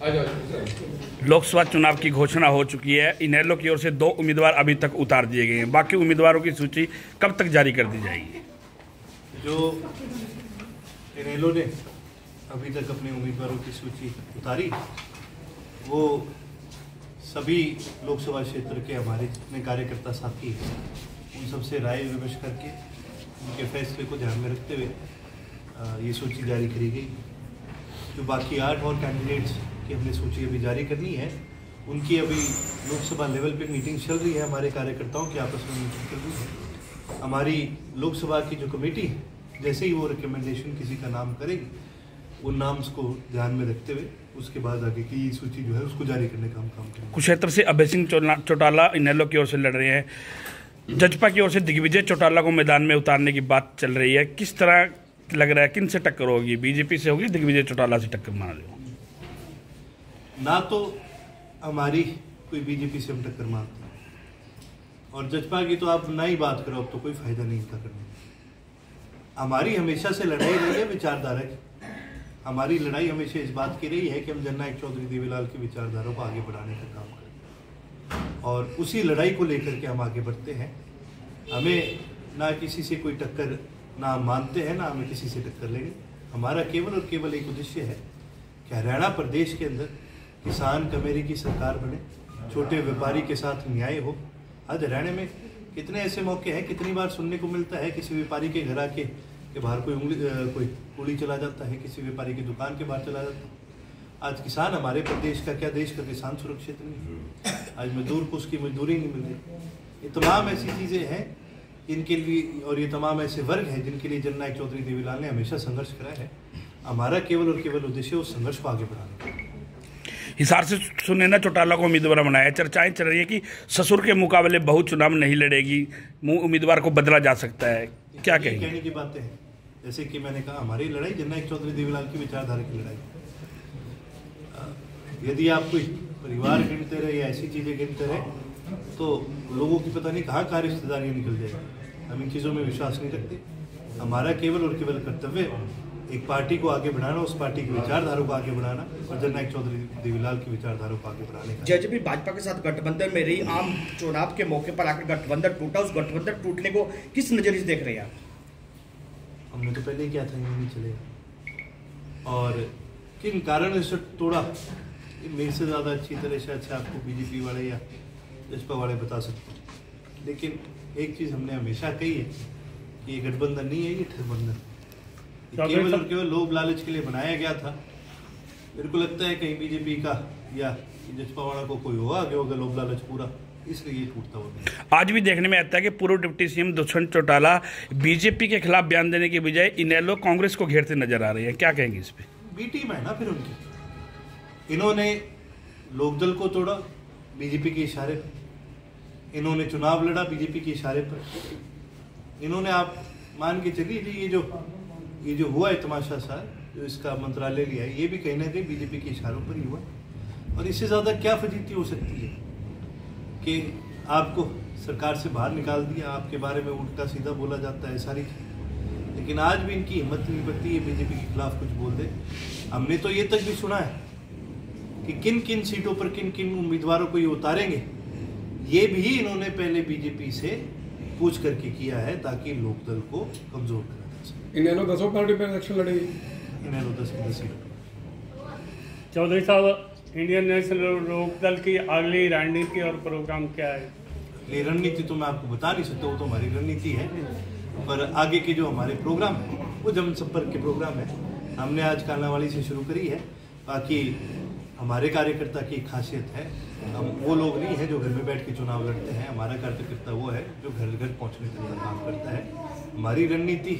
लोकसभा चुनाव की घोषणा हो चुकी है। इनेलो की ओर से 2 उम्मीदवार अभी तक उतार दिए गए हैं। बाकी उम्मीदवारों की सूची कब तक जारी कर दी जाएगी? जो इनेलो ने अभी तक अपने उम्मीदवारों की सूची उतारी, वो सभी लोकसभा क्षेत्र के हमारे जितने कार्यकर्ता साथी हैं, उन सबसे राय विमर्श करके उनके फैसले को ध्यान में रखते हुए ये सूची जारी करी गई। जो बाकी 8 और कैंडिडेट्स की हमने सूची अभी जारी करनी है, उनकी अभी लोकसभा लेवल पे मीटिंग चल रही है। हमारे कार्यकर्ताओं की आपस में मीटिंग चल रही है। हमारी लोकसभा की जो कमेटी जैसे ही वो रिकमेंडेशन किसी का नाम करेगी, उन नाम्स को ध्यान में रखते हुए उसके बाद आगे की सूची जो है उसको जारी करने का हम काम करेंगे। कुरुक्षेत्र से अभय सिंह चौटाला इनेलो की ओर से लड़ रहे हैं। जजपा की ओर से दिग्विजय चौटाला को मैदान में उतारने की बात चल रही है। किस तरह लग रहा है, किन से टक्कर होगी? बीजेपी से होगी, दिग्विजय चौटाला से टक्कर मान लो? ना तो हमारी कोई बीजेपी से हम टक्कर मारते हैं, और जजपा की तो आप ना ही बात करो, अब तो कोई फायदा नहीं इनका करने में। हमारी हमेशा से लड़ाई रही है विचारधारा की। हमारी लड़ाई हमेशा इस बात की रही है कि हम जननायक चौधरी देवीलाल की विचारधारा को आगे बढ़ाने का काम करें, और उसी लड़ाई को लेकर के हम आगे बढ़ते हैं। हमें ना किसी से कोई टक्कर ना हम मानते हैं, ना हमें किसी से टक्कर लेंगे। हमारा केवल और केवल एक उद्देश्य है कि हरियाणा प्रदेश के अंदर किसान कमेरी की सरकार बने, छोटे व्यापारी के साथ न्याय हो। आज हरियाणा में कितने ऐसे मौके हैं, कितनी बार सुनने को मिलता है किसी व्यापारी के घर आके के बाहर कोई गोली चला जाता है, किसी व्यापारी की दुकान के बाहर चला जाता है। आज किसान हमारे प्रदेश का क्या, देश का किसान सुरक्षित नहीं है। आज मजदूर को उसकी मजदूरी नहीं मिल रही। ये तमाम ऐसी चीज़ें हैं इनके लिए, और ये तमाम ऐसे वर्ग हैं जिनके लिए जननायक चौधरी देवीलाल ने हमेशा संघर्ष करा है। हमारा केवल और केवल उद्देश्य उस संघर्ष को आगे बढ़ाने का। हिसार से सुनैना चौटाला को उम्मीदवार बनाया। चर्चाएं चल रही है कि ससुर के मुकाबले बहु चुनाव नहीं लड़ेगी, उम्मीदवार को बदला जा सकता है। क्या कहेंगे? कहने की बातें हैं। जैसे कि मैंने कहा, हमारी लड़ाई जननायक चौधरी देवीलाल की विचारधारा की लड़ाई। यदि आप कोई परिवार गिनते रहे या ऐसी चीज़ें गिनते रहे, तो लोगों की पता नहीं कहाँ कहाँ रिश्तेदारियाँ निकल जाएगी। हम इन चीज़ों में विश्वास नहीं रखते। हमारा केवल और केवल कर्तव्य एक पार्टी को आगे बढ़ाना, उस पार्टी की विचारधारा को आगे बढ़ाना, और जननायक चौधरी देवीलाल की विचारधारा को आगे बढ़ाने का। जज भी भाजपा के साथ गठबंधन में रही, आम चुनाव के मौके पर आकर गठबंधन टूटा, उस गठबंधन टूटने को किस नजरिए से देख रहे हैं आप? हमने तो पहले ही किया था, ये नहीं चलेगा। और किन कारणों से तोड़ा, मेरे से ज़्यादा अच्छी तरह से अच्छा आपको बीजेपी वाले या जसपा वाले बता सकते हैं। लेकिन एक चीज़ हमने हमेशा कही है कि ये गठबंधन नहीं है, ये ठगबंधन केवल और केवल लोभ लालच के लिए बनाया गया था। मेरे को लगता है कहीं बीजेपी का या जसपा वाला को कोई होगा कि होगा लोभ लालच पूरा, इसलिए ये टूटता हुआ। आज भी देखने में आता है कि पूर्व deputy CM Dushyant Chautala BJP के खिलाफ बयान देने के बजाय इनेलो कांग्रेस को घेरते नजर आ रहे हैं। क्या कहेंगे इस पे? बी टीम है ना फिर उनकी। इन्होंने लोकदल को तोड़ा बीजेपी के इशारे पर, इन्होंने चुनाव लड़ा बीजेपी के इशारे पर, इन्होंने, आप मान के चलिए ये जो हुआ है तमाशा सा, जो इसका मंत्रालय लिया है, ये भी कहीं ना कहीं बीजेपी के इशारों पर ही हुआ। और इससे ज़्यादा क्या फजीती हो सकती है कि आपको सरकार से बाहर निकाल दिया, आपके बारे में उल्टा सीधा बोला जाता है सारी चीज़। लेकिन आज भी इनकी हिम्मत नहीं बढ़ती है बीजेपी के खिलाफ कुछ बोल दे। हमने तो ये तक भी सुना है कि किन किन सीटों पर किन किन उम्मीदवारों को ये उतारेंगे, ये भी इन्होंने पहले बीजेपी से पूछ करके किया है, ताकि लोकदल को कमजोर करा जा सके। इनेलो 10 पार्टी पर इलेक्शन लड़ेगी। इनेलो 10 सीट। चौधरी साहब, इंडियन नेशनल लोकदल की अगली रणनीति और प्रोग्राम क्या है? ये रणनीति तो मैं आपको बता नहीं सकता, वो तो हमारी रणनीति है। पर आगे के जो हमारे प्रोग्राम है वो जनसंपर्क के प्रोग्राम है। हमने आज कालांवाली से शुरू करी है। बाकी हमारे कार्यकर्ता की खासियत है, हम वो लोग नहीं हैं जो घर में बैठ के चुनाव लड़ते हैं। हमारा कार्यकर्ता वो है जो घर घर पहुंचने का काम करता है। हमारी रणनीति